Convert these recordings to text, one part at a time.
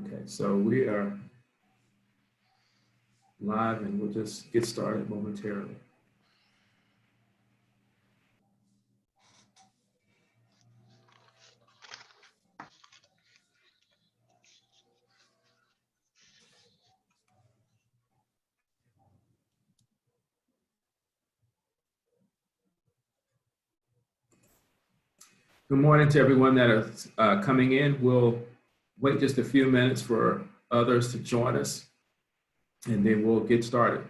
Okay, so we are live and we'll just get started momentarily. Good morning to everyone that is coming in. We'll wait just a few minutes for others to join us and then we'll get started.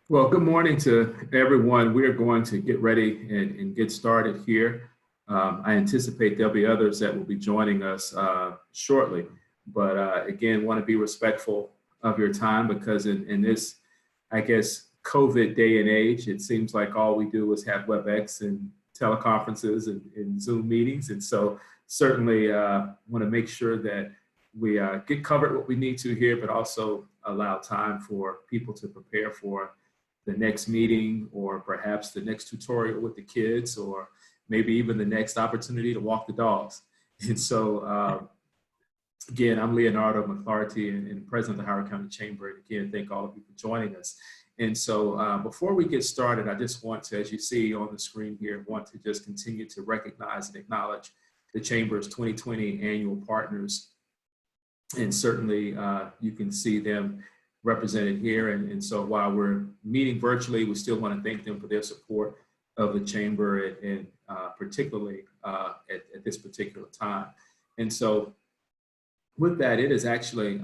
Well, good morning to everyone. We are going to get ready and get started here. I anticipate there'll be others that will be joining us shortly. But again, want to be respectful of your time because in this, I guess, COVID day and age, it seems like all we do is have WebEx and teleconferences and Zoom meetings. And so certainly want to make sure that we get covered what we need to here, but also allow time for people to prepare for the next meeting or perhaps the next tutorial with the kids or maybe even the next opportunity to walk the dogs. And so again, I'm Leonardo McClarty and president of the Howard County Chamber. And again, thank all of you for joining us. And so before we get started, I just want to, as you see on the screen here, want to just continue to recognize and acknowledge the Chamber's 2020 annual partners. And certainly you can see them represented here. And so while we're meeting virtually, we still want to thank them for their support of the Chamber and particularly at this particular time. And so with that, it is actually,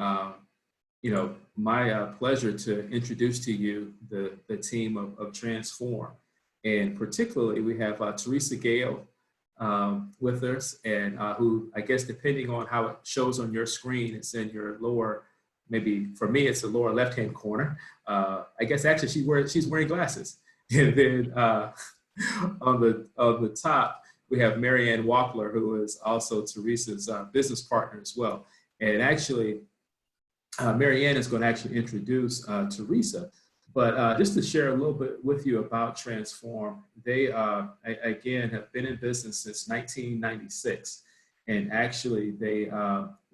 my pleasure to introduce to you the team of Transform. And particularly we have Theresa Gale with us and who, I guess, depending on how it shows on your screen, it's in your lower, maybe for me, it's the lower left-hand corner. I guess actually she's wearing glasses. And then on the top, we have Marianne Wappler, who is also Theresa's business partner as well. And actually, Marianne is going to actually introduce Theresa. But just to share a little bit with you about Transform, they, again, have been in business since 1996. And actually, they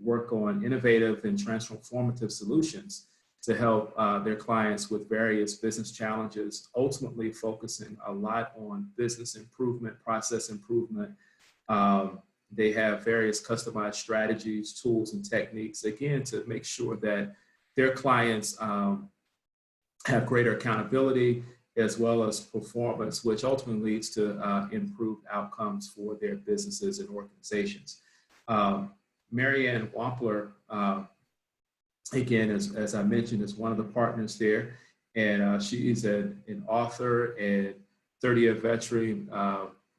work on innovative and transformative solutions to help their clients with various business challenges, ultimately focusing a lot on business improvement, process improvement, They have various customized strategies, tools, and techniques, again, to make sure that their clients have greater accountability as well as performance, which ultimately leads to improved outcomes for their businesses and organizations. Marianne Wampler, again, as I mentioned, is one of the partners there, and she is an author and 30-year veteran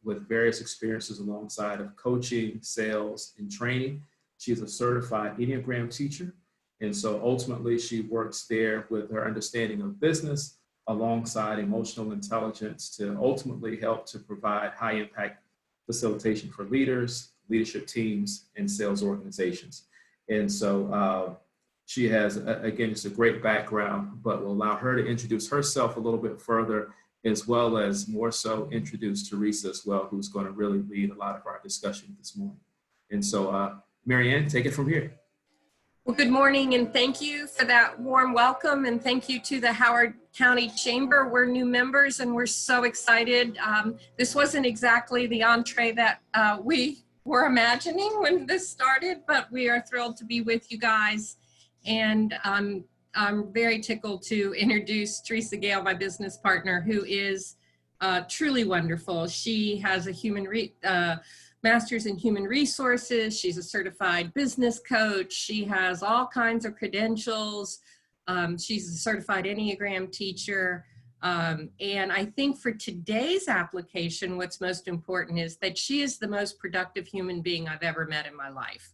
with various experiences alongside of coaching, sales, and training. She's a certified Enneagram teacher, and so ultimately she works there with her understanding of business alongside emotional intelligence to ultimately help to provide high impact facilitation for leaders, leadership teams, and sales organizations. And so she has, again, just a great background, but will allow her to introduce herself a little bit further, as well as more so introduce Theresa as well, who's going to really lead a lot of our discussion this morning. And so, Marianne, take it from here. Well, good morning, and thank you for that warm welcome, and thank you to the Howard County Chamber. We're new members, and we're so excited. This wasn't exactly the entree that we were imagining when this started, but we are thrilled to be with you guys. And I'm very tickled to introduce Theresa Gale, my business partner, who is truly wonderful. She has a master's in human resources. She's a certified business coach. She has all kinds of credentials. She's a certified Enneagram teacher. And I think for today's application, what's most important is that she is the most productive human being I've ever met in my life.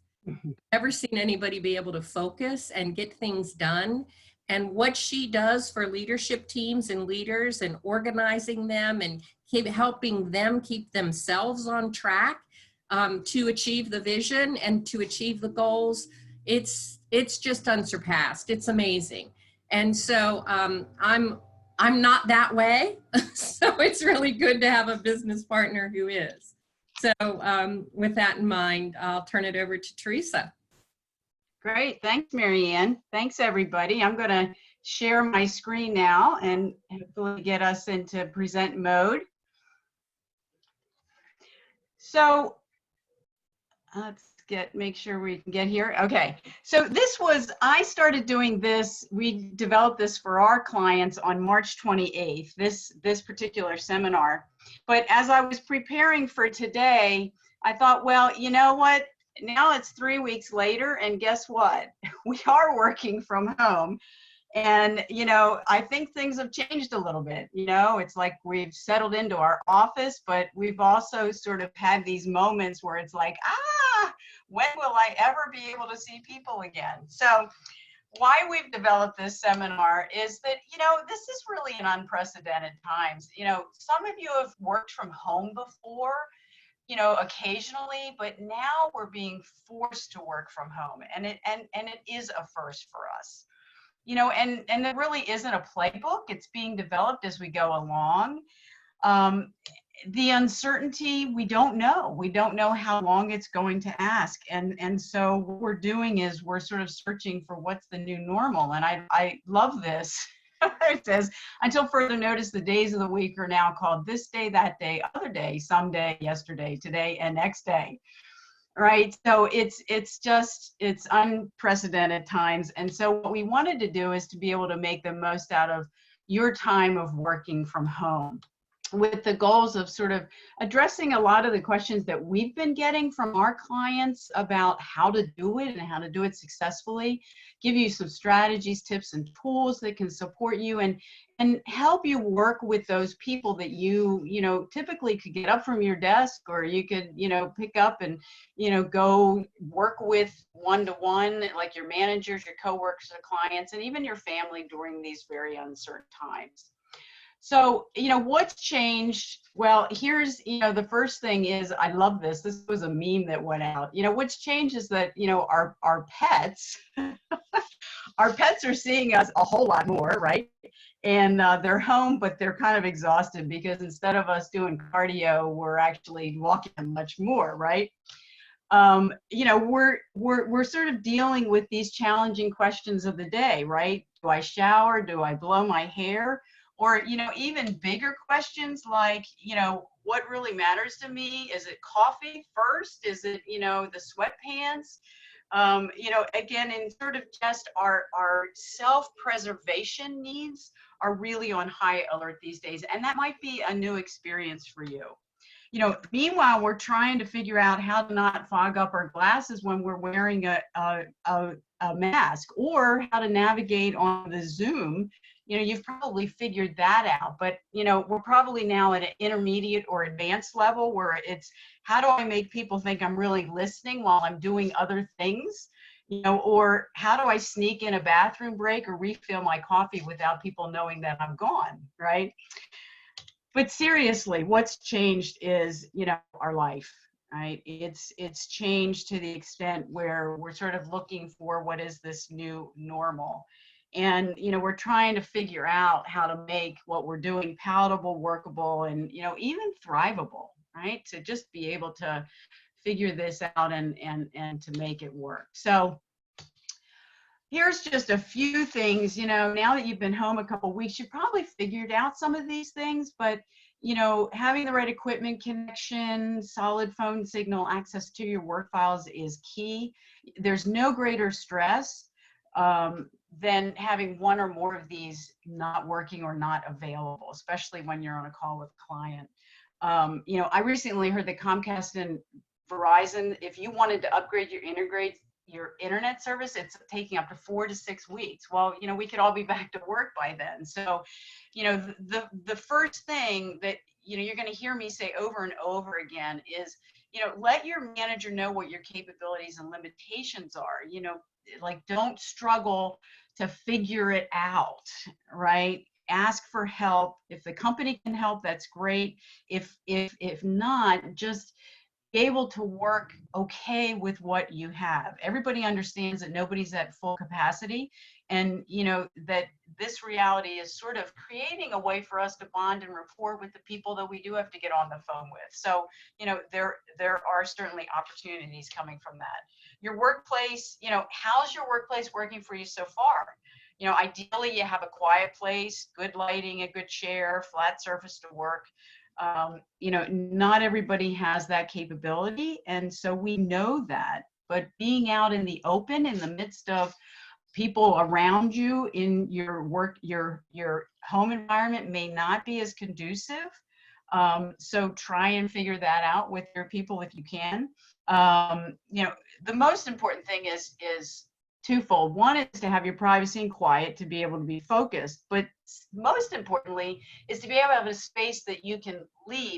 Never seen anybody be able to focus and get things done. And what she does for leadership teams and leaders and organizing them and helping them keep themselves on track to achieve the vision and to achieve the goals, it's just unsurpassed. It's amazing. And so I'm not that way. So it's really good to have a business partner who is. So with that in mind, I'll turn it over to Theresa. Great. Thanks, Marianne. Thanks, everybody. I'm going to share my screen now and hopefully get us into present mode. So let's make sure we can get here. Okay. So I started doing this. We developed this for our clients on March 28th, this particular seminar. But as I was preparing for today, I thought, well, you know what? Now it's 3 weeks later, and guess what? We are working from home. And, I think things have changed a little bit. It's like we've settled into our office, but we've also sort of had these moments where it's like, when will I ever be able to see people again? So why we've developed this seminar is that, this is really an unprecedented times. Some of you have worked from home before, occasionally, but now we're being forced to work from home, and it is a first for us. And there really isn't a playbook. It's being developed as we go along. The uncertainty, we don't know. We don't know how long it's going to ask. And so what we're doing is we're sort of searching for what's the new normal. And I love this. It says, until further notice, the days of the week are now called this day, that day, other day, someday, yesterday, today, and next day. Right? So it's unprecedented times. And so what we wanted to do is to be able to make the most out of your time of working from home, with the goals of sort of addressing a lot of the questions that we've been getting from our clients about how to do it and how to do it successfully, give you some strategies, tips, and tools that can support you and help you work with those people that you typically could get up from your desk, or you could, pick up and, go work with one-to-one, like your managers, your coworkers, your clients, and even your family during these very uncertain times. So, what's changed? Well, here's, the first thing is, I love this. This was a meme that went out. What's changed is that, our pets, our pets are seeing us a whole lot more, right? And they're home, but they're kind of exhausted because instead of us doing cardio, we're actually walking much more, right? We're sort of dealing with these challenging questions of the day, right? Do I shower? Do I blow my hair? Or, you know, even bigger questions like, you know, what really matters to me? Is it coffee first? Is it, you know, the sweatpants? You know, again, in sort of just our self-preservation needs are really on high alert these days. And that might be a new experience for you. You know, meanwhile, we're trying to figure out how to not fog up our glasses when we're wearing a mask, or how to navigate on the Zoom. You know, you've probably figured that out, but, you know, we're probably now at an intermediate or advanced level where it's, how do I make people think I'm really listening while I'm doing other things? You know, or how do I sneak in a bathroom break or refill my coffee without people knowing that I'm gone, right? But seriously, what's changed is, you know, our life, right? It's changed to the extent where we're sort of looking for what is this new normal. And, you know, we're trying to figure out how to make what we're doing palatable, workable, and, you know, even thrivable, right? To just be able to figure this out and to make it work. So here's just a few things. You know, now that you've been home a couple of weeks, you probably figured out some of these things, but, you know, having the right equipment connection, solid phone signal, access to your work files is key. There's no greater stress than having one or more of these not working or not available, especially when you're on a call with a client. You know, I recently heard that Comcast and Verizon, if you wanted to upgrade your internet service, it's taking up to 4 to 6 weeks. Well, you know, we could all be back to work by then. So, you know, the first thing that, you know, you're going to hear me say over and over again is, you know, let your manager know what your capabilities and limitations are. You know, like, don't struggle to figure it out, right? Ask for help. If the company can help, that's great. If not, just be able to work okay with what you have. Everybody understands that nobody's at full capacity, and, you know, that this reality is sort of creating a way for us to bond and rapport with the people that we do have to get on the phone with. So, you know, there are certainly opportunities coming from that. Your workplace, you know, how's your workplace working for you so far? You know, ideally you have a quiet place, good lighting, a good chair, flat surface to work. You know, not everybody has that capability, and so we know that. But being out in the open, in the midst of people around you in your work, your home environment may not be as conducive. So try and figure that out with your people if you can. You know, the most important thing is twofold. One is to have your privacy and quiet to be able to be focused, but most importantly is to be able to have a space that you can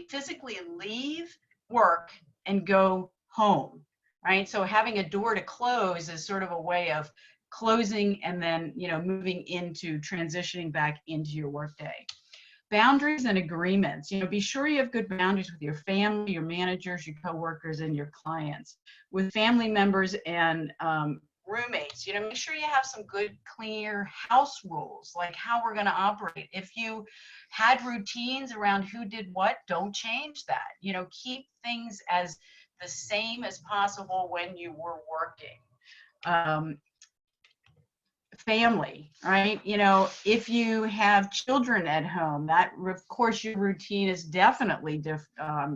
physically leave work and go home, right? So having a door to close is sort of a way of closing and then, you know, moving into transitioning back into your workday. Boundaries and agreements. You know, be sure you have good boundaries with your family, your managers, your coworkers, and your clients. With family members and roommates, you know, make sure you have some good, clear house rules, like how we're going to operate. If you had routines around who did what, don't change that. You know, keep things as the same as possible when you were working. Family, right? You know, if you have children at home, that, of course, your routine is definitely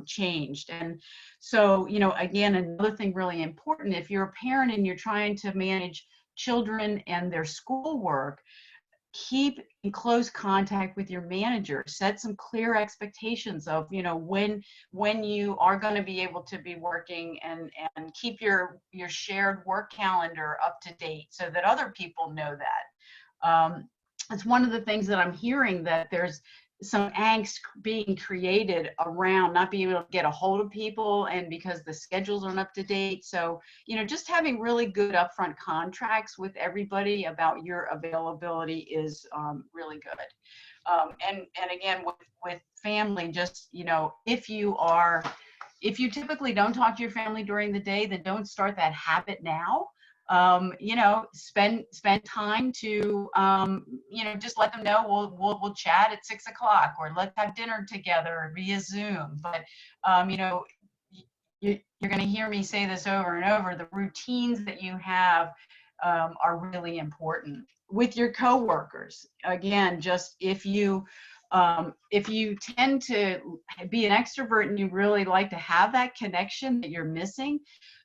changed. And so, you know, again, another thing really important, if you're a parent and you're trying to manage children and their schoolwork, keep in close contact with your manager. Set some clear expectations of, you know, when you are going to be able to be working, and keep your shared work calendar up to date so that other people know that. It's one of the things that I'm hearing, that there's some angst being created around not being able to get a hold of people, and because the schedules aren't up to date. So, you know, just having really good upfront contracts with everybody about your availability is really good. And again, with family, just, you know, if you typically don't talk to your family during the day, then don't start that habit now. You know, spend time to, you know, just let them know we'll chat at 6 o'clock, or let's have dinner together via Zoom. But, you know, you're going to hear me say this over and over, the routines that you have are really important. With your coworkers, again, just if you tend to be an extrovert and you really like to have that connection that you're missing,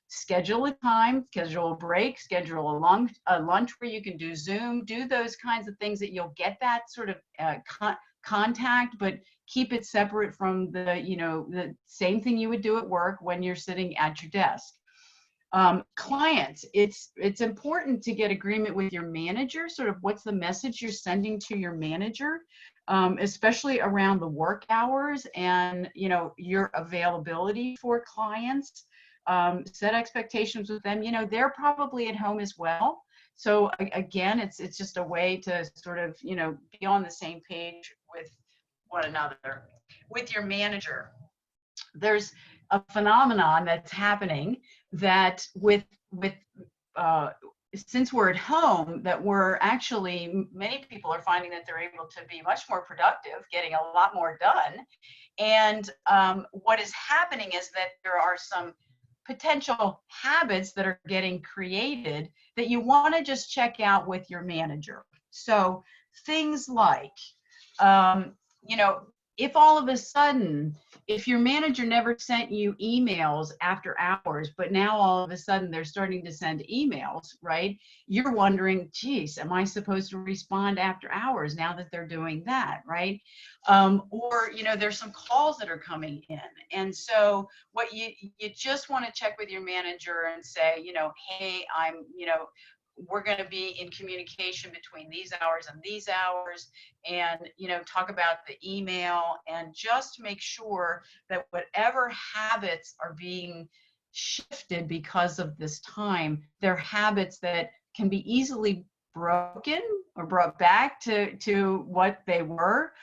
schedule a time, schedule a break, schedule a lunch where you can do Zoom, do those kinds of things that you'll get that sort of contact, but keep it separate from the, the same thing you would do at work when you're sitting at your desk. Clients, it's important to get agreement with your manager, sort of what's the message you're sending to your manager, especially around the work hours and, your availability for clients. Set expectations with them. They're probably at home as well. So again, it's just a way to sort of, be on the same page with one another. With your manager, there's a phenomenon that's happening that since we're at home, that we're actually, many people are finding that they're able to be much more productive, getting a lot more done. And what is happening is that there are some potential habits that are getting created that you want to just check out with your manager. So things like, if all of a sudden, if your manager never sent you emails after hours, but now all of a sudden they're starting to send emails, right? You're wondering, geez, am I supposed to respond after hours now that they're doing that, right? Or, there's some calls that are coming in. And so what you just want to check with your manager and say, hey, we're going to be in communication between these hours and these hours, and talk about the email, and just make sure that whatever habits are being shifted because of this time, they're habits that can be easily broken or brought back to what they were,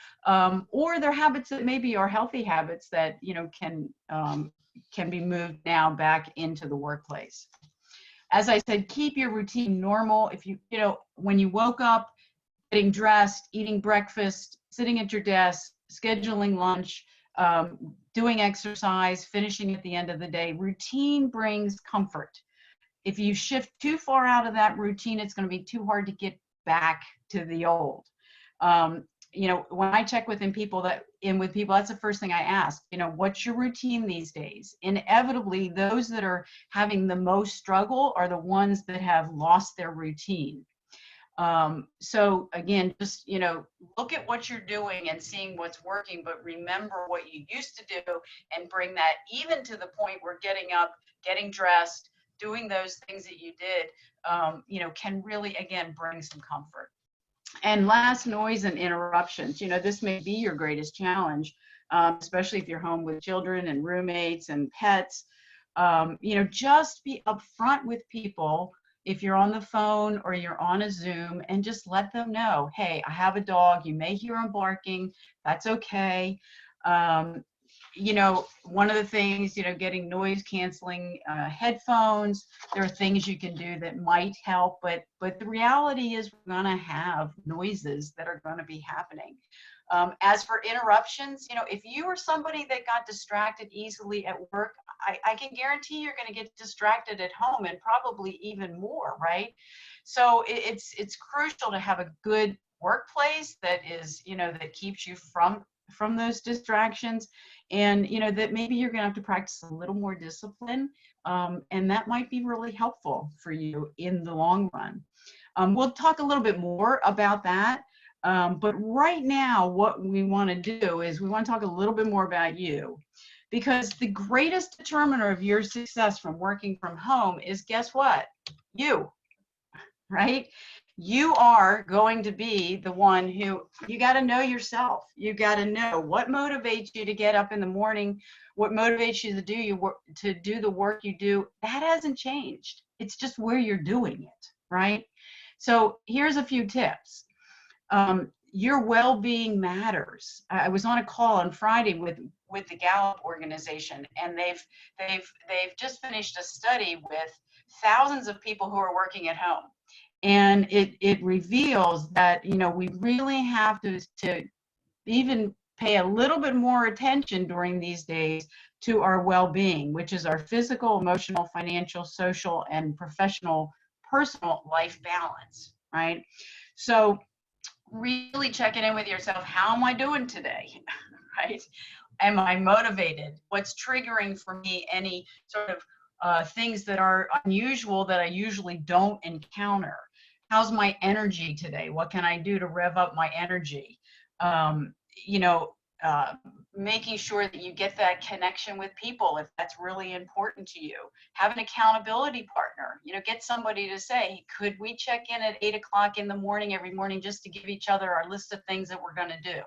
or they're habits that maybe are healthy habits that can be moved now back into the workplace. As I said, keep your routine normal. If when you woke up, getting dressed, eating breakfast, sitting at your desk, scheduling lunch, doing exercise, finishing at the end of the day, routine brings comfort. If you shift too far out of that routine, it's going to be too hard to get back to the old. When I check with people, that's the first thing I ask, what's your routine these days? Inevitably, those that are having the most struggle are the ones that have lost their routine. So again, just, look at what you're doing and seeing what's working, but remember what you used to do and bring that even to the point where getting up, getting dressed, doing those things that you did, can really, again, bring some comfort. And last, noise and interruptions. This may be your greatest challenge, especially if you're home with children and roommates and pets. Just be upfront with people if you're on the phone or you're on a Zoom, and just let them know, hey, I have a dog. You may hear him barking. That's okay. One of the things, getting noise canceling headphones, there are things you can do that might help, but the reality is we're going to have noises that are going to be happening. As for interruptions, if you are somebody that got distracted easily at work, I can guarantee you're going to get distracted at home, and probably even more, right? So it's crucial to have a good workplace that is, that keeps you from those distractions, and that maybe you're going to have to practice a little more discipline, and that might be really helpful for you in the long run. We'll talk a little bit more about that, but right now what we want to do is we want to talk a little bit more about you, because the greatest determiner of your success from working from home is, guess what? You, right? You are going to be the one who, you got to know yourself. You got to know what motivates you to get up in the morning, what motivates you to do the work you do. That hasn't changed. It's just where you're doing it, right? So here's a few tips. Your well-being matters. I was on a call on Friday with the Gale organization, and they've just finished a study with thousands of people who are working at home. And it reveals that, we really have to even pay a little bit more attention during these days to our well-being, which is our physical, emotional, financial, social, and professional personal life balance, right? So really checking in with yourself. How am I doing today? Right? Am I motivated? What's triggering for me any sort of things that are unusual that I usually don't encounter? How's my energy today? What can I do to rev up my energy? You know, making sure that you get that connection with people if that's really important to you. Have an accountability partner. You know, get somebody to say, could we check in at 8 o'clock in the morning every morning just to give each other our list of things that we're going to do?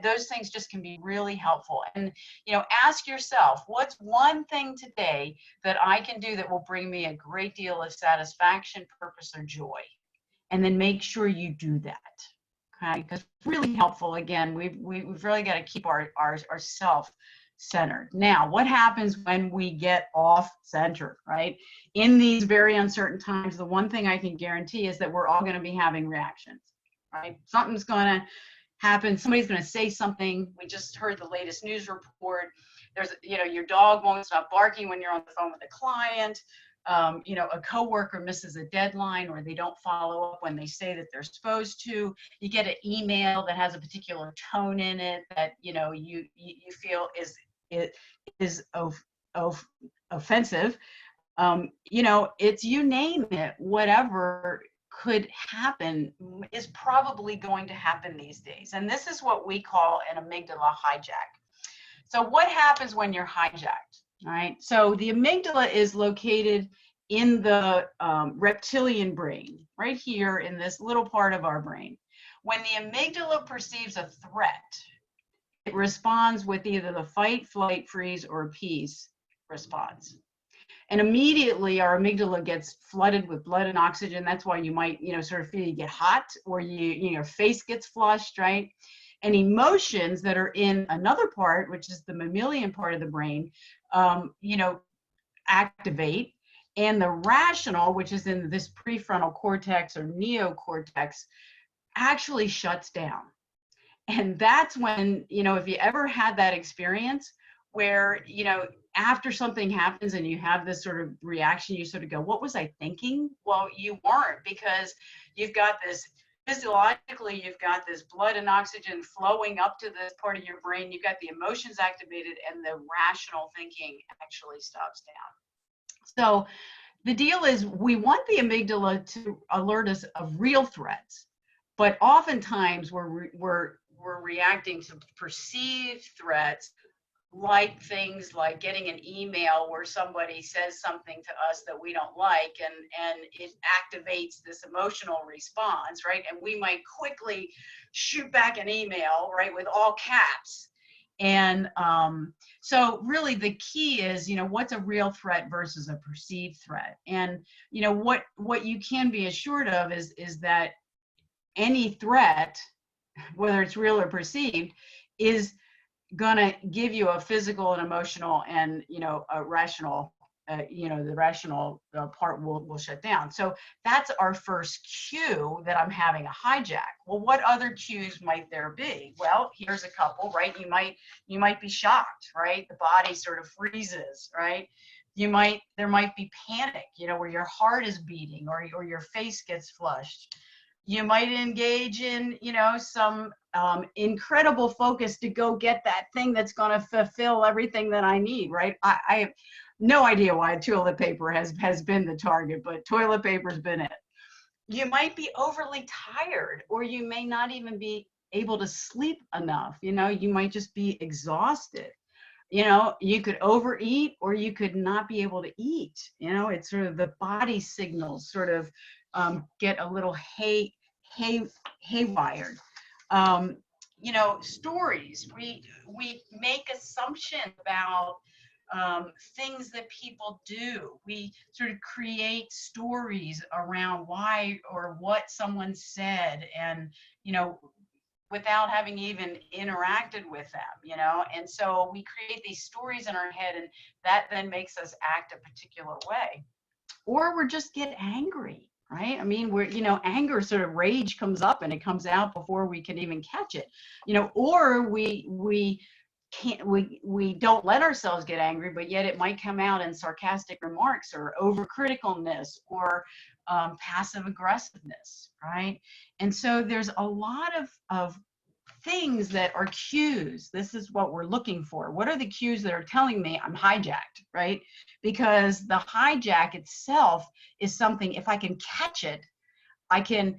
Those things just can be really helpful. And, you know, ask yourself, what's one thing today that I can do that will bring me a great deal of satisfaction, purpose, or joy? And then make sure you do that. Okay, because it's really helpful. Again, we've really got to keep our self-centered. Now, what happens when we get off-centered, right? In these very uncertain times, the one thing I can guarantee is that we're all going to be having reactions, right? Something's going to happen. Somebody's going to say something. We just heard the latest news report. There's, you know, your dog won't stop barking when you're on the phone with a client. You know, a coworker misses a deadline, or they don't follow up when they say that they're supposed to. You get an email that has a particular tone in it that, you know, you feel is offensive. You know, it's, you name it, whatever could happen is probably going to happen these days. And this is what we call an amygdala hijack. So what happens when you're hijacked? All right. So the amygdala is located in the reptilian brain, right here in this little part of our brain. When the amygdala perceives a threat, it responds with either the fight, flight, freeze, or peace response. And immediately our amygdala gets flooded with blood and oxygen. That's why you might, you know, sort of feel you get hot, or your face gets flushed, right? And emotions that are in another part, which is the mammalian part of the brain, you know, activate. And the rational, which is in this prefrontal cortex or neocortex, actually shuts down. And that's when, you know, if you ever had that experience where, you know, after something happens and you have this sort of reaction, you sort of go, what was I thinking? Well, you weren't, because you've got this, physiologically, you've got this blood and oxygen flowing up to this part of your brain. You've got the emotions activated, and the rational thinking actually stops down. So the deal is, we want the amygdala to alert us of real threats, but oftentimes we're reacting to perceived threats, like things like getting an email where somebody says something to us that we don't like, and it activates this emotional response, right? And we might quickly shoot back an email, right, with all caps. And so really the key is, you know, what's a real threat versus a perceived threat? And, you know, what you can be assured of is that any threat, whether it's real or perceived, is gonna give you a physical and emotional and, you know, a rational, you know, the rational part will shut down. So that's our first cue that I'm having a hijack. Well, what other cues might there be? Well, here's a couple, right? You might be shocked, right? The body sort of freezes, right? There might be panic, you know, where your heart is beating, or your face gets flushed. You might engage in, you know, some incredible focus to go get that thing that's going to fulfill everything that I need, right? I have no idea why toilet paper has been the target, but toilet paper's been it. You might be overly tired, or you may not even be able to sleep enough. You know, you might just be exhausted. You know, you could overeat, or you could not be able to eat. You know, it's sort of the body signals sort of get a little haywired. You know, stories. We make assumptions about things that people do. We sort of create stories around why or what someone said, and, you know, without having even interacted with them, you know. And so we create these stories in our head, and that then makes us act a particular way. Or we just get angry. Right? I mean, you know, anger, sort of rage comes up, and it comes out before we can even catch it, you know. Or we we don't let ourselves get angry, but yet it might come out in sarcastic remarks or overcriticalness or passive aggressiveness, right? And so there's a lot of things that are cues. This is what we're looking for. What are the cues that are telling me I'm hijacked, right? Because the hijack itself is something, if I can catch it, I can,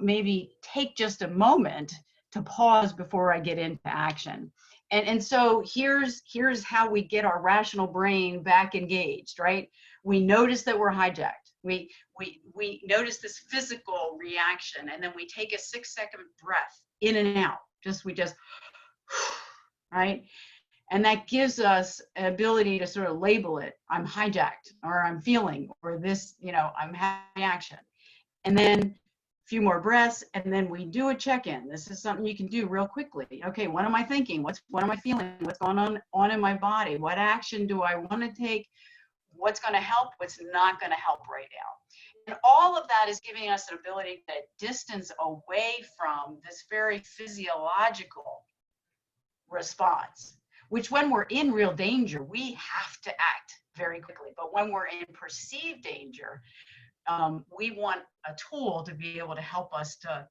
maybe take just a moment to pause before I get into action. And so here's how we get our rational brain back engaged, right? We notice that we're hijacked. We notice this physical reaction, and then we take a 6-second breath in and out. We just, right? And that gives us an ability to sort of label it. I'm hijacked, or I'm feeling, or this, I'm having action. And then a few more breaths, and then we do a check-in. This is something you can do real quickly. Okay, what am I thinking? What am I feeling? What's going on in my body? What action do I want to take? What's going to help? What's not going to help right now? And all of that is giving us an ability to distance away from this very physiological response, which when we're in real danger, we have to act very quickly. But when we're in perceived danger, we want a tool to be able to help us to,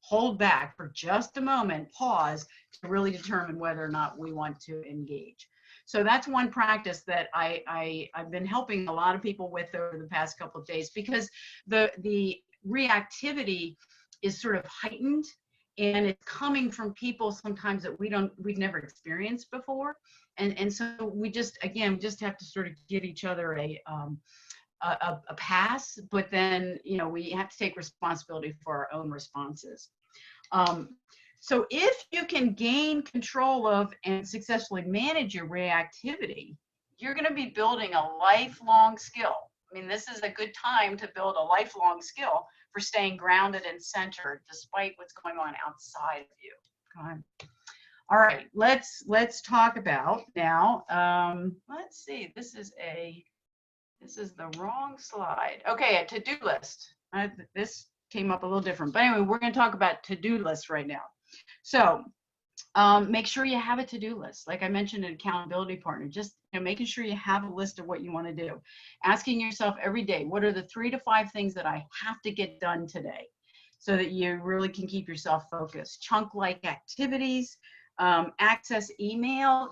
hold back for just a moment, pause, to really determine whether or not we want to engage. So that's one practice that I've been helping a lot of people with over the past couple of days, because the reactivity is sort of heightened, and it's coming from people sometimes that we've never experienced before. And so we just have to sort of give each other a pass, but then, we have to take responsibility for our own responses. So if you can gain control of and successfully manage your reactivity, you're going to be building a lifelong skill. I mean, this is a good time to build a lifelong skill for staying grounded and centered despite what's going on outside of you. Okay. All right, let's talk about now. Let's see. This is the wrong slide. Okay, a to-do list. This came up a little different, but anyway, we're going to talk about to-do lists right now. So make sure you have a to-do list. Like I mentioned, an accountability partner, just making sure you have a list of what you want to do. Asking yourself every day, what are the 3 to 5 things that I have to get done today, so that you really can keep yourself focused. Chunk-like activities, access email.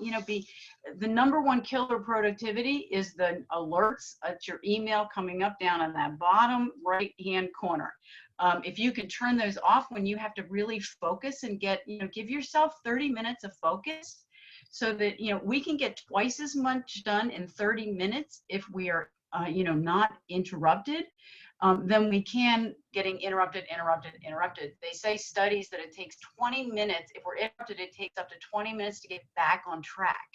The number one killer productivity is the alerts at your email coming up down on that bottom right-hand corner. If you can turn those off when you have to really focus and give yourself 30 minutes of focus, so that, we can get twice as much done in 30 minutes if we are, not interrupted, than we can getting interrupted. They say studies that it takes 20 minutes. If we're interrupted, it takes up to 20 minutes to get back on track.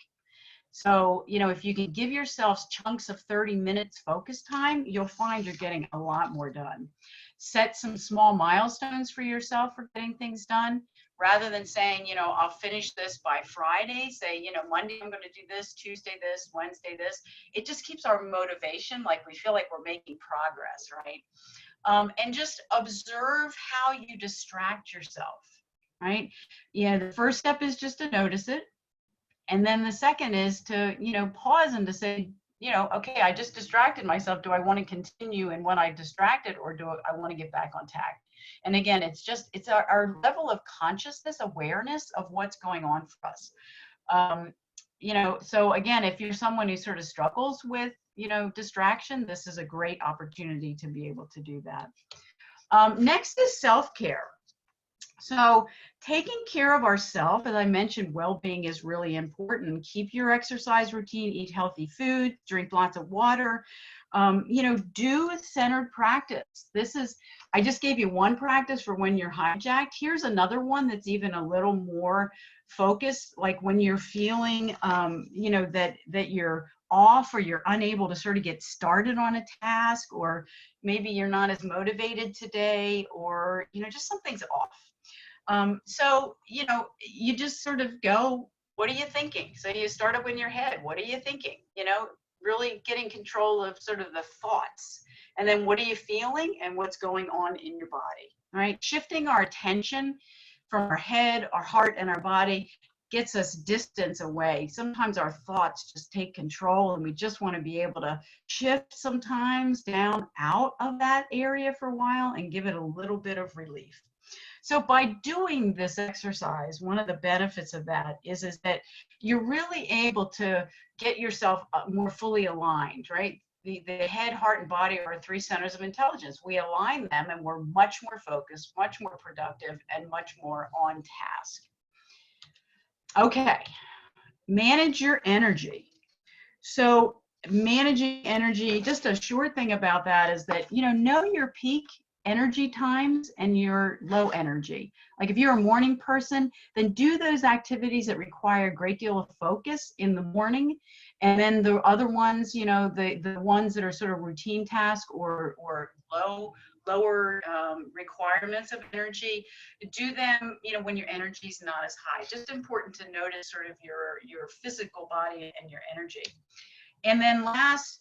So, if you can give yourselves chunks of 30 minutes focus time, you'll find you're getting a lot more done. Set some small milestones for yourself for getting things done. Rather than saying, I'll finish this by Friday, say, Monday I'm going to do this, Tuesday this, Wednesday this. It just keeps our motivation, like we feel like we're making progress, right? And just observe how you distract yourself, right? The first step is just to notice it. And then the second is to, pause and to say, okay, I just distracted myself. Do I want to continue in what I distracted, or do I want to get back on track? And again, it's our level of consciousness, awareness of what's going on for us. So again, if you're someone who sort of struggles with, distraction, this is a great opportunity to be able to do that. Next is self-care. So taking care of ourselves, as I mentioned, well-being is really important. Keep your exercise routine, eat healthy food, drink lots of water, do centered practice. I just gave you one practice for when you're hijacked. Here's another one that's even a little more focused, like when you're feeling, that you're off, or you're unable to sort of get started on a task, or maybe you're not as motivated today, or, just something's off. So, you just sort of go, what are you thinking? So you start up in your head, what are you thinking? Really getting control of sort of the thoughts. And then what are you feeling and what's going on in your body, right? Shifting our attention from our head, our heart, and our body gets us distance away. Sometimes our thoughts just take control, and we just want to be able to shift sometimes down out of that area for a while and give it a little bit of relief. So by doing this exercise, one of the benefits of that is that you're really able to get yourself more fully aligned, right? The head, heart, and body are 3 centers of intelligence. We align them and we're much more focused, much more productive, and much more on task. Okay, manage your energy. So managing energy, just a short thing about that is that, know your peak energy times and your low energy. Like if you're a morning person, then do those activities that require a great deal of focus in the morning. And then the other ones, the ones that are sort of routine tasks or lower requirements of energy, do them, when your energy is not as high. Just important to notice sort of your physical body and your energy. And then last,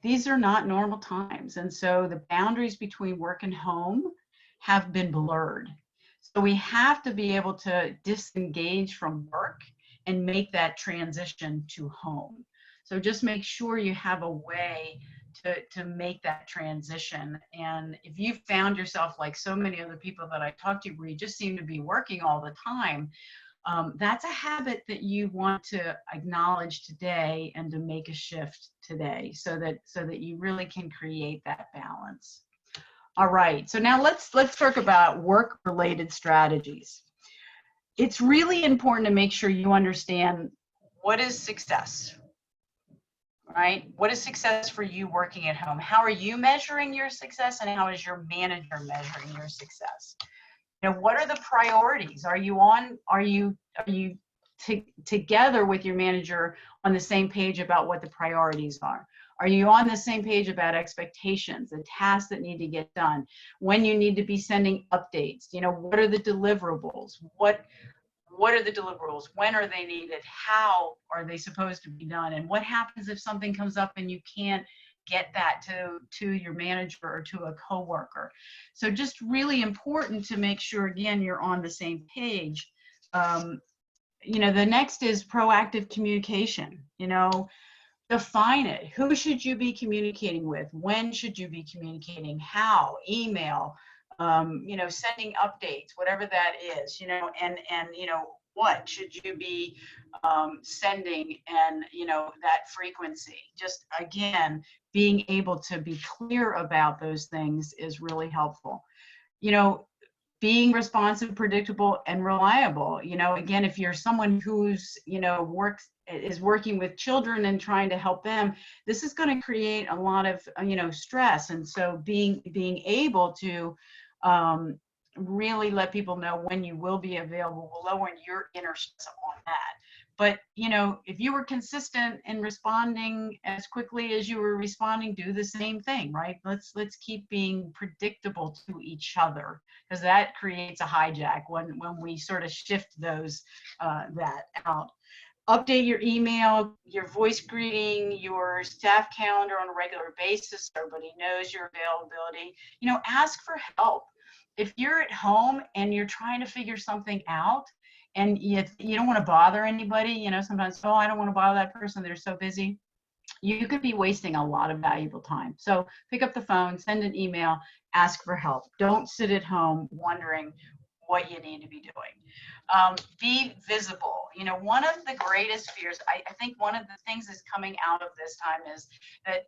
these are not normal times. And so the boundaries between work and home have been blurred. So we have to be able to disengage from work and make that transition to home. So just make sure you have a way to make that transition. And if you found yourself like so many other people that I talked to, where you just seem to be working all the time, that's a habit that you want to acknowledge today and to make a shift today so that you really can create that balance. All right, so now let's talk about work-related strategies. It's really important to make sure you understand what is success, right? What is success for you working at home? How are you measuring your success, and how is your manager measuring your success? What are the priorities? Are you together with your manager on the same page about what the priorities are? Are you on the same page about expectations, the tasks that need to get done, when you need to be sending updates? What are the deliverables? What are the deliverables? When are they needed? How are they supposed to be done? And what happens if something comes up and you can't get that to your manager or to a coworker? So just really important to make sure, again, you're on the same page. The next is proactive communication. Define it. Who should you be communicating with? When should you be communicating? How? Email, sending updates, whatever that is, and what should you be sending, and that frequency. Just again, being able to be clear about those things is really helpful. Being responsive, predictable, and reliable. Again, if you're someone who's is working with children and trying to help them, this is going to create a lot of stress. And so being able to really let people know when you will be available will lower your inner stress on that. But if you were consistent in responding as quickly as you were responding, do the same thing, right? Let's keep being predictable to each other, because that creates a hijack when we sort of shift those that out. Update your email, your voice greeting, your staff calendar on a regular basis so everybody knows your availability. Ask for help. If you're at home and you're trying to figure something out and you don't want to bother anybody, sometimes, oh, I don't want to bother that person, they're so busy. You could be wasting a lot of valuable time. So pick up the phone, send an email, ask for help. Don't sit at home wondering what you need to be doing. Be visible. One of the greatest fears, I think one of the things that's coming out of this time is that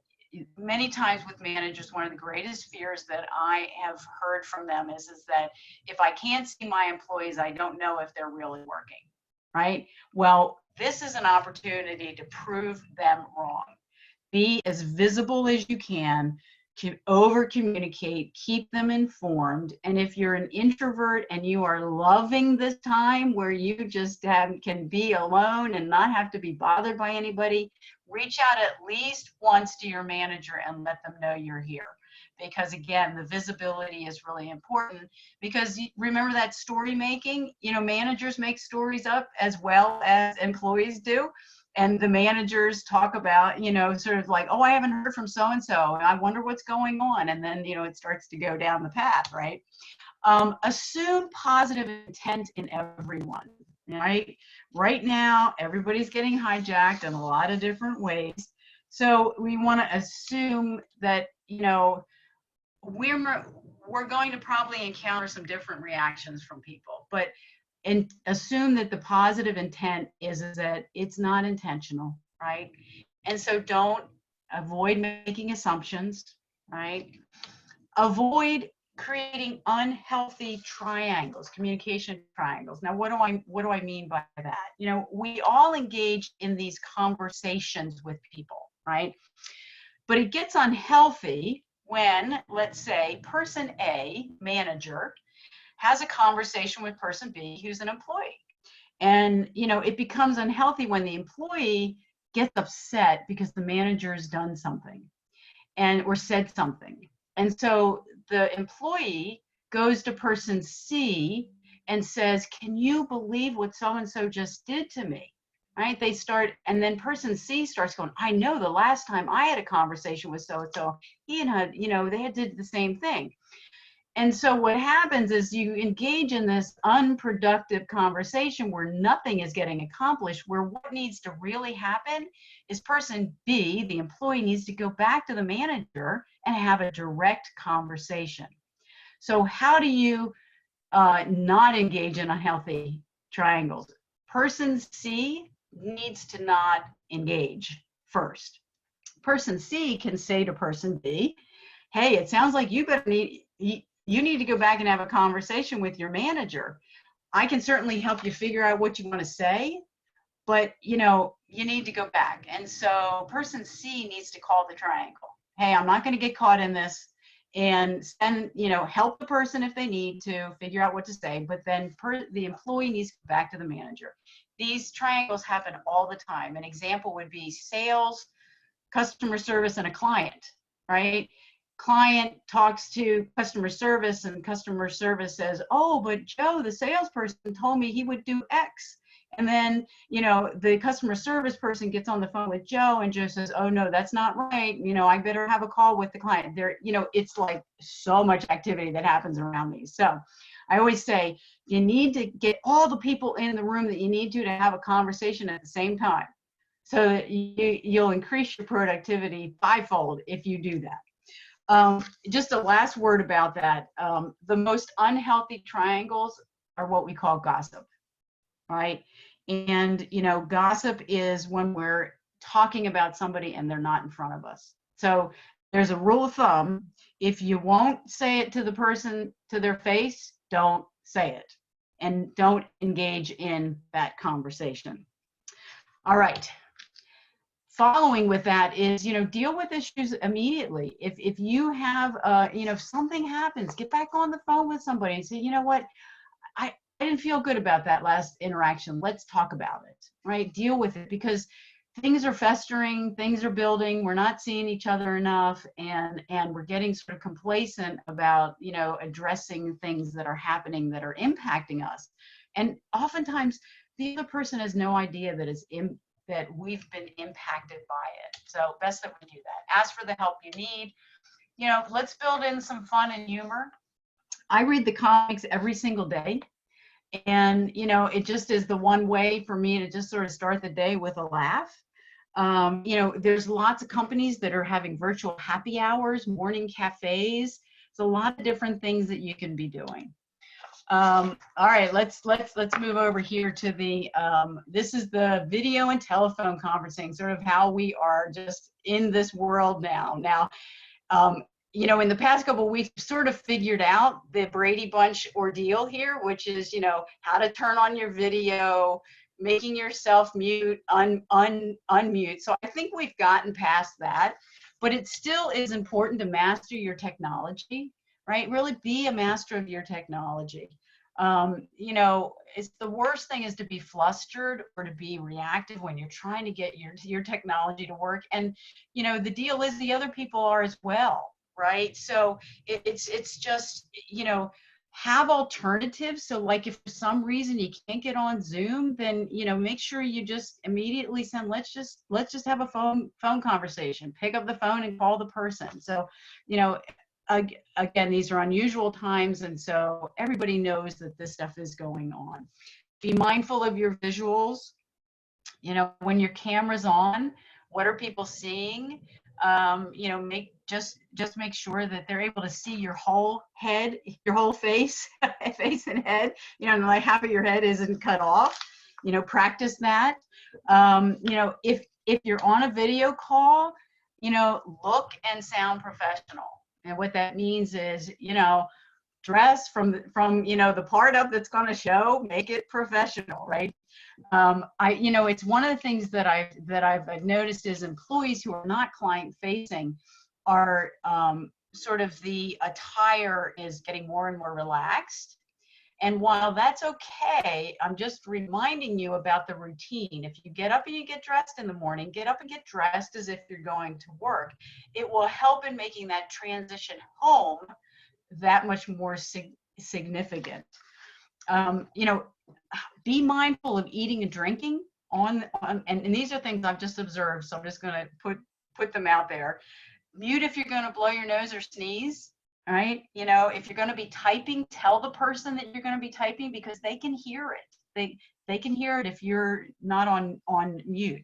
many times with managers, one of the greatest fears that I have heard from them is that if I can't see my employees, I don't know if they're really working, right? Well, this is an opportunity to prove them wrong. Be as visible as you can, over communicate, keep them informed. And if you're an introvert and you are loving this time where you just can be alone and not have to be bothered by anybody, reach out at least once to your manager and let them know you're here. Because again, the visibility is really important, because remember that story making, managers make stories up as well as employees do. And the managers talk about, sort of like, oh, I haven't heard from so-and-so, and I wonder what's going on. And then, it starts to go down the path, right? Assume positive intent in everyone, right? Right now, everybody's getting hijacked in a lot of different ways. So we want to assume that, you know, we're going to probably encounter some different reactions from people, but and assume that the positive intent is that it's not intentional, right? And so avoid making assumptions, right? Avoid creating unhealthy triangles, communication triangles. Now, what do I mean by that? You know, we all engage in these conversations with people, right? But it gets unhealthy when, let's say, person A, manager, has a conversation with person B, who's an employee. And, you know, it becomes unhealthy when the employee gets upset because the manager has done something or said something. And so the employee goes to person C and says, can you believe what so-and-so just did to me? Right? They start, and then person C starts going, I know the last time I had a conversation with so-and-so, he had, you know, they had did the same thing. And so what happens is you engage in this unproductive conversation where nothing is getting accomplished, where what needs to really happen is person B, the employee, needs to go back to the manager and have a direct conversation. So how do you not engage in unhealthy triangles? Person C needs to not engage first. Person C can say to person B, hey, it sounds like you need to go back and have a conversation with your manager. I can certainly help you figure out what you want to say, but you know, you need to go back. And so person C needs to call the triangle. Hey, I'm not going to get caught in this, and you know, help the person if they need to figure out what to say, but then the employee needs to go back to the manager. These triangles happen all the time. An example would be sales, customer service, and a client, right? Client talks to customer service and customer service says, oh, but Joe, the salesperson told me he would do X. And then, you know, the customer service person gets on the phone with Joe and Joe says, oh no, that's not right. You know, I better have a call with the client there. You know, it's like so much activity that happens around these. So I always say you need to get all the people in the room that you need to have a conversation at the same time. So that you'll increase your productivity fivefold if you do that. Just a last word about that. The most unhealthy triangles are what we call gossip, right? And, you know, gossip is when we're talking about somebody and they're not in front of us. So there's a rule of thumb. If you won't say it to the person to their face, don't say it and don't engage in that conversation. All right. Following with that is, you know, deal with issues immediately. If you have, you know, if something happens, get back on the phone with somebody and say, you know what, I didn't feel good about that last interaction. Let's talk about it, right? Deal with it, because things are festering, things are building. We're not seeing each other enough, and we're getting sort of complacent about, you know, addressing things that are happening that are impacting us. And oftentimes the other person has no idea that we've been impacted by it. So best that we do that. Ask for the help you need. You know, let's build in some fun and humor. I read the comics every single day. And, you know, it just is the one way for me to just sort of start the day with a laugh. You know, there's lots of companies that are having virtual happy hours, morning cafes. It's a lot of different things that you can be doing. All right, let's move over here to the, this is the video and telephone conferencing, sort of how we are just in this world now. Now, you know, in the past couple of weeks, sort of figured out the Brady Bunch ordeal here, which is, you know, how to turn on your video, making yourself mute, unmute. So I think we've gotten past that, but it still is important to master your technology, right? Really be a master of your technology. You know, it's the worst thing is to be flustered or to be reactive when you're trying to get your technology to work. And, you know, the deal is the other people are as well, right? So it's just, you know, have alternatives. So like if for some reason you can't get on Zoom, then, you know, make sure you just immediately send, let's just have a phone conversation, pick up the phone and call the person. So, you know, again, these are unusual times, and so everybody knows that this stuff is going on. Be mindful of your visuals. You know, when your camera's on, what are people seeing? You know, just make sure that they're able to see your whole head, your whole face, face and head. You know, like half of your head isn't cut off. You know, practice that. You know, if you're on a video call, you know, look and sound professional. And what that means is, you know, dress from you know, the part up that's going to show, make it professional, right? You know, it's one of the things that I've noticed is employees who are not client facing are sort of the attire is getting more and more relaxed. And while that's okay, I'm just reminding you about the routine. If you get up and you get dressed in the morning, get up and get dressed as if you're going to work. It will help in making that transition home that much more significant. You know, be mindful of eating and drinking and these are things I've just observed, so I'm just going to put them out there. Mute if you're going to blow your nose or sneeze. All right. You know, if you're going to be typing, tell the person that you're going to be typing, because they can hear it. They can hear it if you're not on mute.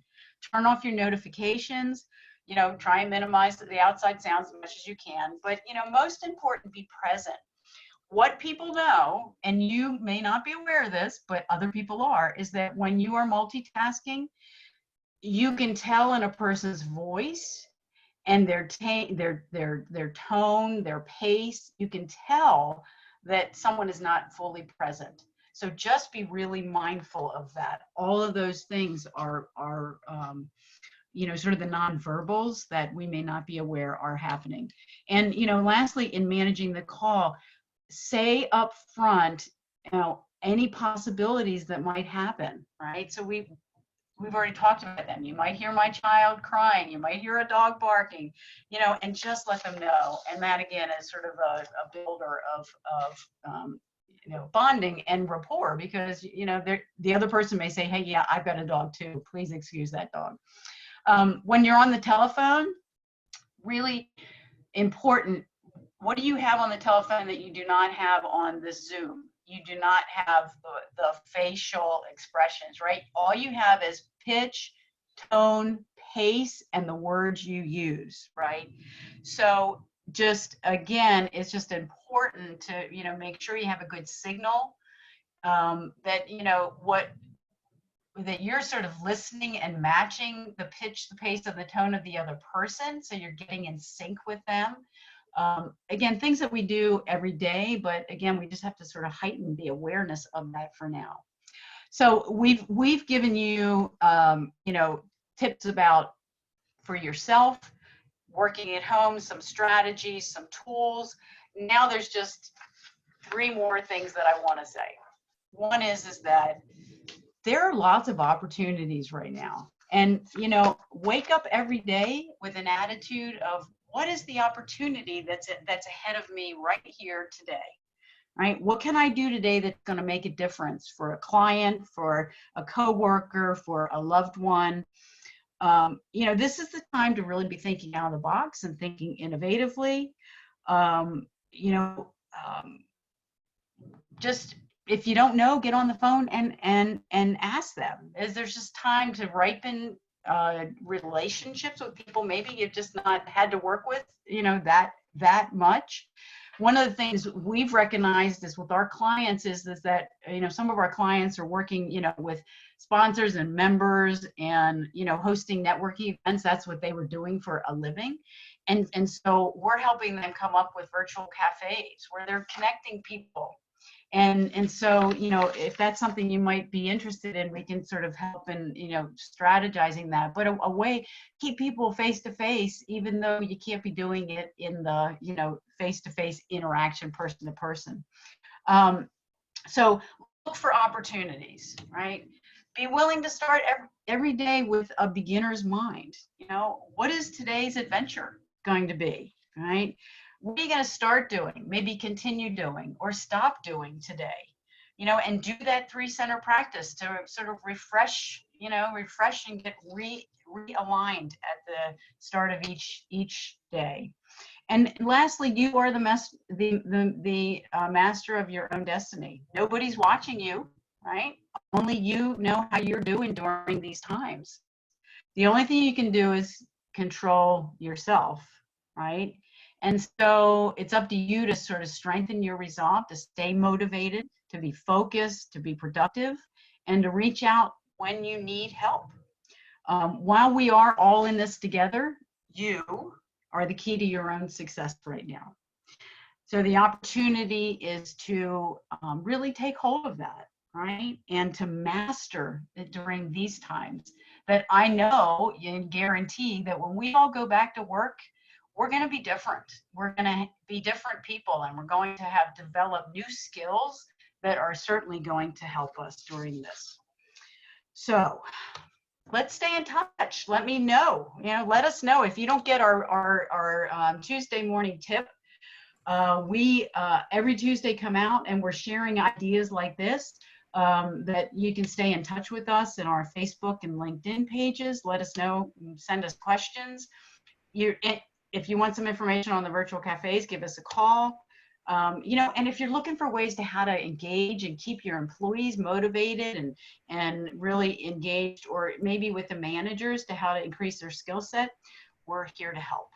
Turn off your notifications. You know, try and minimize the outside sounds as much as you can. But, you know, most important, be present. What people know, and you may not be aware of this, but other people are, is that when you are multitasking, you can tell in a person's voice and their tone, their pace. You can tell that someone is not fully present. So just be really mindful of that. All of those things are you know, sort of the nonverbals that we may not be aware are happening. And, you know, lastly, in managing the call, say up front, you know, any possibilities that might happen, right? So we've already talked about them. You might hear my child crying, you might hear a dog barking, you know, and just let them know. And that again is sort of a builder of you know, bonding and rapport, because, you know, the other person may say, hey, yeah, I've got a dog too, please excuse that dog. When you're on the telephone, really important, what do you have on the telephone that you do not have on this Zoom? You do not have the facial expressions, right? All you have is pitch, tone, pace, and the words you use, right? So just, again, it's just important to, you know, make sure you have a good signal, that, you know, that you're sort of listening and matching the pitch, the pace, and the tone of the other person, so you're getting in sync with them. Again, things that we do every day, but again, we just have to sort of heighten the awareness of that for now. So we've given you, you know, tips about for yourself, working at home, some strategies, some tools. Now there's just 3 more things that I want to say. One is that there are lots of opportunities right now. And, you know, wake up every day with an attitude of, what is the opportunity that's ahead of me right here today, right? What can I do today that's going to make a difference for a client, for a coworker, for a loved one? You know, this is the time to really be thinking out of the box and thinking innovatively. You know, just, if you don't know, get on the phone and ask them. There's just time to ripen relationships with people maybe you've just not had to work with, you know, that much. One of the things we've recognized is with our clients is that, you know, some of our clients are working, you know, with sponsors and members and, you know, hosting networking events. That's what they were doing for a living. And so we're helping them come up with virtual cafes where they're connecting people. And so, you know, if that's something you might be interested in, we can sort of help in, you know, strategizing that. But a way, keep people face to face, even though you can't be doing it in the, you know, face to face interaction, person to person. So look for opportunities, right? Be willing to start every day with a beginner's mind. You know, what is today's adventure going to be, right? What are you going to start doing, maybe continue doing, or stop doing today? You know, and do that 3-center practice to sort of refresh, refresh and get realigned at the start of each day. And lastly, you are the master of your own destiny. Nobody's watching you, right? Only you know how you're doing during these times. The only thing you can do is control yourself, right? And so it's up to you to sort of strengthen your resolve, to stay motivated, to be focused, to be productive, and to reach out when you need help. While we are all in this together, you are the key to your own success right now. So the opportunity is to really take hold of that, right? And to master it during these times that I know and guarantee that when we all go back to work, we're going to be different. We're going to be different people, and we're going to have developed new skills that are certainly going to help us during this. So let's stay in touch. Let me know, let us know if you don't get our Tuesday morning tip. We every Tuesday come out and we're sharing ideas like this that you can stay in touch with us in our Facebook and LinkedIn pages. Let us know, send us questions. If you want some information on the virtual cafes, give us a call. And if you're looking for ways to how to engage and keep your employees motivated and really engaged, or maybe with the managers to how to increase their skill set, we're here to help.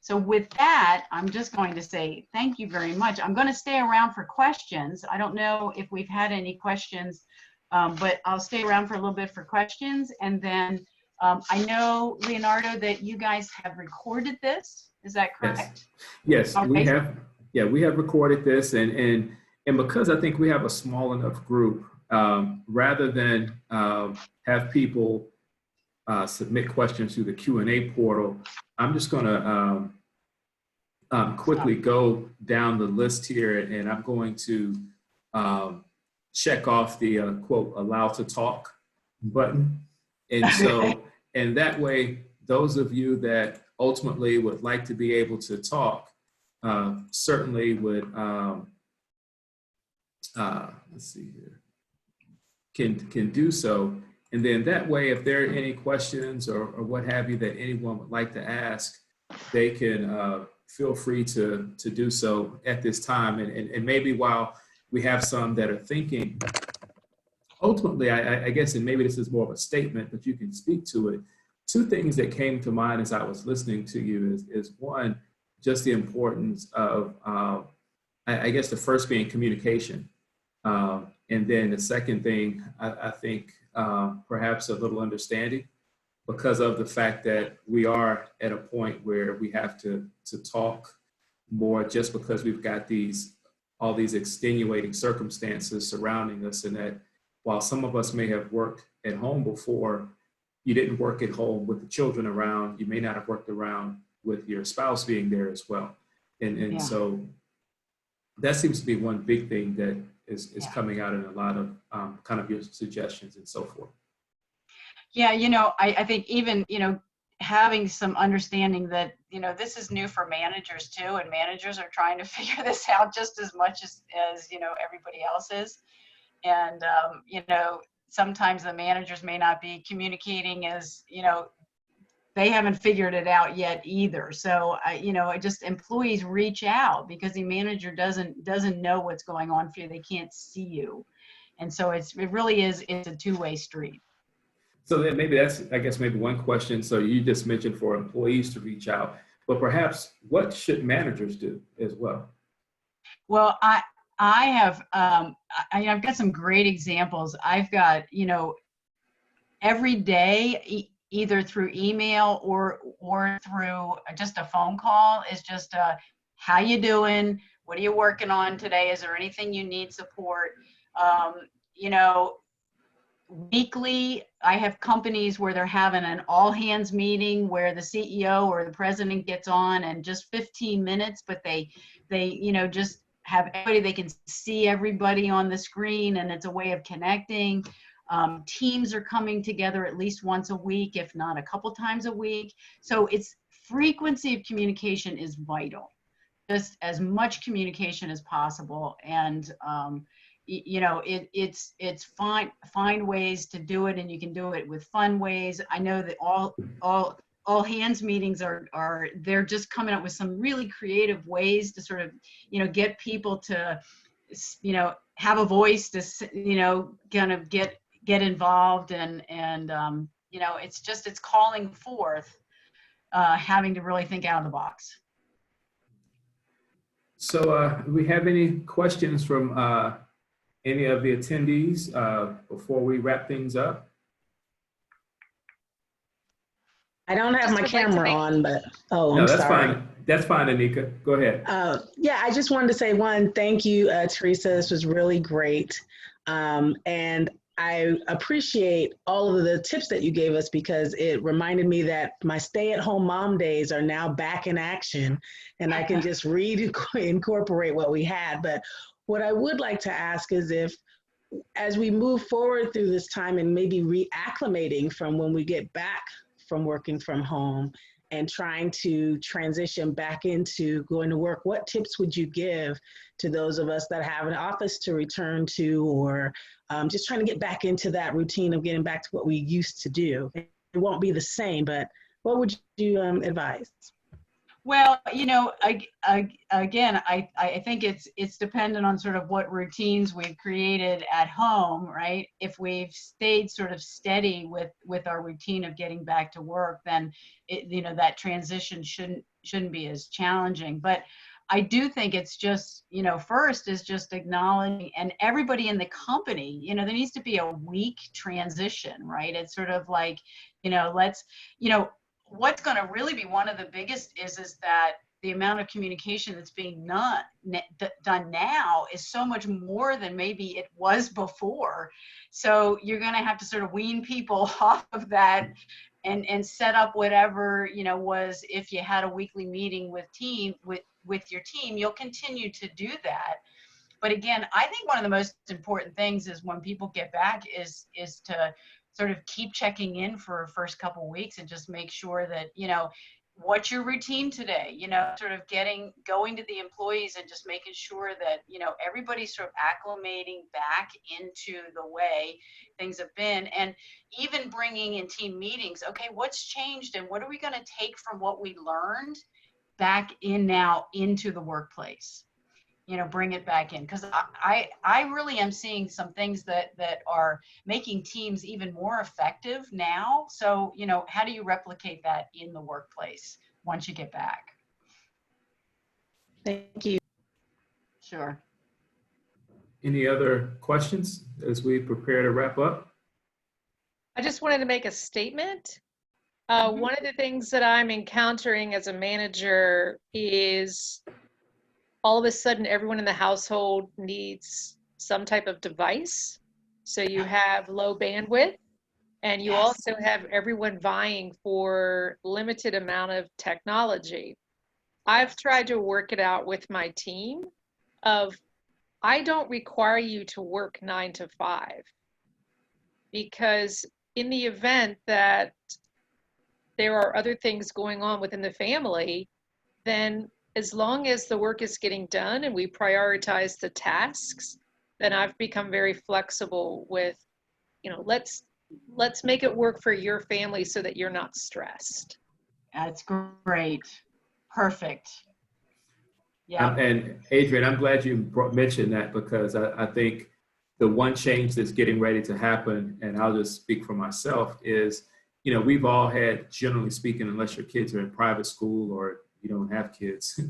So with that, I'm just going to say thank you very much. I'm going to stay around for questions. I don't know if we've had any questions, but I'll stay around for a little bit for questions. And then I know, Leonardo, that you guys have recorded this. Is that correct? Yes, okay. We have. Yeah, we have recorded this, and because I think we have a small enough group, rather than have people submit questions through the Q&A portal, I'm just going to quickly go down the list here, and I'm going to check off the quote "allow to talk" button, and so and that way, those of you that ultimately would like to be able to talk. Certainly would, let's see here, can do so. And then that way, if there are any questions or what have you that anyone would like to ask, they can feel free to do so at this time. And maybe while we have some that are thinking, ultimately, I guess, and maybe this is more of a statement, but you can speak to it. Two things that came to mind as I was listening to you is one, just the importance of, I guess the first being communication. And then the second thing, I think perhaps a little understanding, because of the fact that we are at a point where we have to talk more just because we've got all these extenuating circumstances surrounding us, and that while some of us may have worked at home before, you didn't work at home with the children around, you may not have worked around with your spouse being there as well. And so that seems to be one big thing that is coming out in a lot of kind of your suggestions and so forth. Yeah, I think even, having some understanding that, this is new for managers too, and managers are trying to figure this out just as much as everybody else is. And, sometimes the managers may not be communicating as, they haven't figured it out yet either. So, just employees reach out because the manager doesn't know what's going on for you. They can't see you. And so it's a two-way street. So then maybe that's, I guess, maybe one question. So you just mentioned for employees to reach out, but perhaps what should managers do as well? Well, I've got some great examples. I've got, every day, either through email or through just a phone call, is just how you doing? What are you working on today? Is there anything you need support? Weekly, I have companies where they're having an all hands meeting where the CEO or the president gets on, and just 15 minutes, but they just have everybody, they can see everybody on the screen, and it's a way of connecting. Teams are coming together at least once a week, if not a couple times a week. So it's frequency of communication is vital. Just as much communication as possible. And, you know, it's find ways to do it, and you can do it with fun ways. I know that all hands meetings are they're just coming up with some really creative ways to sort of, you know, get people to, you know, have a voice to, you know, kind of get involved, and you know, it's calling forth having to really think out of the box. So do we have any questions from any of the attendees before we wrap things up? I don't have my camera on, but No, I'm that's sorry. fine. That's fine, Anika. Go ahead. Yeah, I just wanted to say thank you, Theresa. This was really great. And I appreciate all of the tips that you gave us, because it reminded me that my stay-at-home mom days are now back in action, and I can just incorporate what we had. But what I would like to ask is if, as we move forward through this time and maybe reacclimating from when we get back from working from home and trying to transition back into going to work, what tips would you give to those of us that have an office to return to, or just trying to get back into that routine of getting back to what we used to do? It won't be the same, but what would you advise? Well, you know, again, I think it's dependent on sort of what routines we've created at home, right? If we've stayed sort of steady with our routine of getting back to work, then you know, that transition shouldn't be as challenging. But I do think it's just, you know, first is just acknowledging, and everybody in the company, you know, there needs to be a week transition, right? It's sort of like, you know, what's going to really be one of the biggest is that the amount of communication that's being done now is so much more than maybe it was before. So you're going to have to sort of wean people off of that and set up whatever, you know, was, if you had a weekly meeting with your team, you'll continue to do that. But again, I think one of the most important things is when people get back is to sort of keep checking in for the first couple of weeks and just make sure that, you know, what's your routine today, you know, sort of going to the employees and just making sure that, you know, everybody's sort of acclimating back into the way things have been, and even bringing in team meetings. Okay, what's changed and what are we going to take from what we learned back in now into the workplace? You know, bring it back in, because I really am seeing some things that are making teams even more effective now. So, you know, how do you replicate that in the workplace once you get back? Thank you. Sure. Any other questions as we prepare to wrap up? I just wanted to make a statement. One of the things that I'm encountering as a manager is all of a sudden everyone in the household needs some type of device. So you have low bandwidth, and you also have everyone vying for limited amount of technology. I've tried to work it out with my team of, I don't require you to work 9 to 5, because in the event that there are other things going on within the family, then as long as the work is getting done and we prioritize the tasks, then I've become very flexible with, you know, let's make it work for your family so that you're not stressed. That's great. Perfect. Yeah. And Adrian, I'm glad you mentioned that, because I think the one change that's getting ready to happen, and I'll just speak for myself, is, you know, we've all had, generally speaking, unless your kids are in private school or you don't have kids,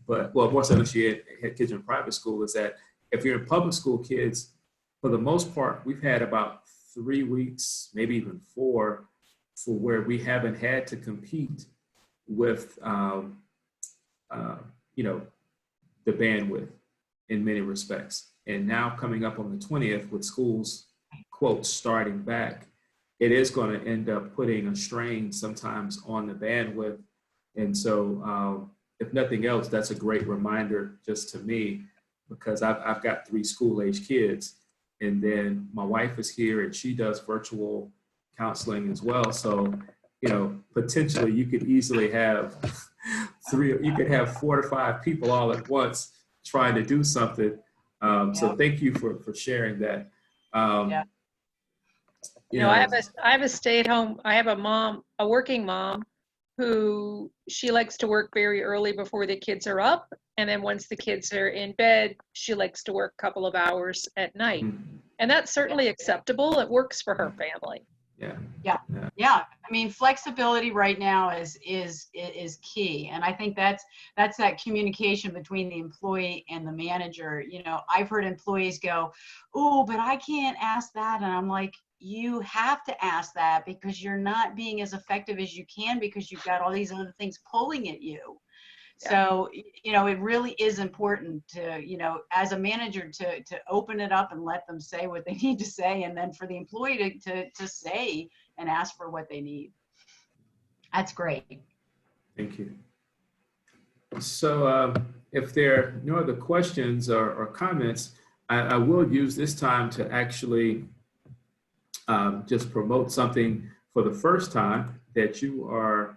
but, well, more so unless you had kids in private school, is that if you're in public school kids, for the most part, we've had about 3 weeks, maybe even 4, for where we haven't had to compete with, you know, the bandwidth in many respects. And now coming up on the 20th with schools, quote, starting back, it is going to end up putting a strain sometimes on the bandwidth. And so if nothing else, that's a great reminder just to me, because I've got 3 school-age kids, and then my wife is here and she does virtual counseling as well. So, you know, potentially you could easily have 4 to 5 people all at once trying to do something. So thank you for sharing that. Yeah. You know, I have a stay-at-home, I have a working mom who she likes to work very early before the kids are up. And then once the kids are in bed, she likes to work a couple of hours at night. And that's certainly acceptable. It works for her family. Yeah. I mean, flexibility right now is key. And I think that's that communication between the employee and the manager. You know, I've heard employees go, "Oh, but I can't ask that." And I'm like, you have to ask that because you're not being as effective as you can because you've got all these other things pulling at you. Yeah. So, you know, it really is important to, you know, as a manager to open it up and let them say what they need to say. And then for the employee to say and ask for what they need. That's great. Thank you. So if there are no other questions or comments, I will use this time to actually just promote something for the first time that you are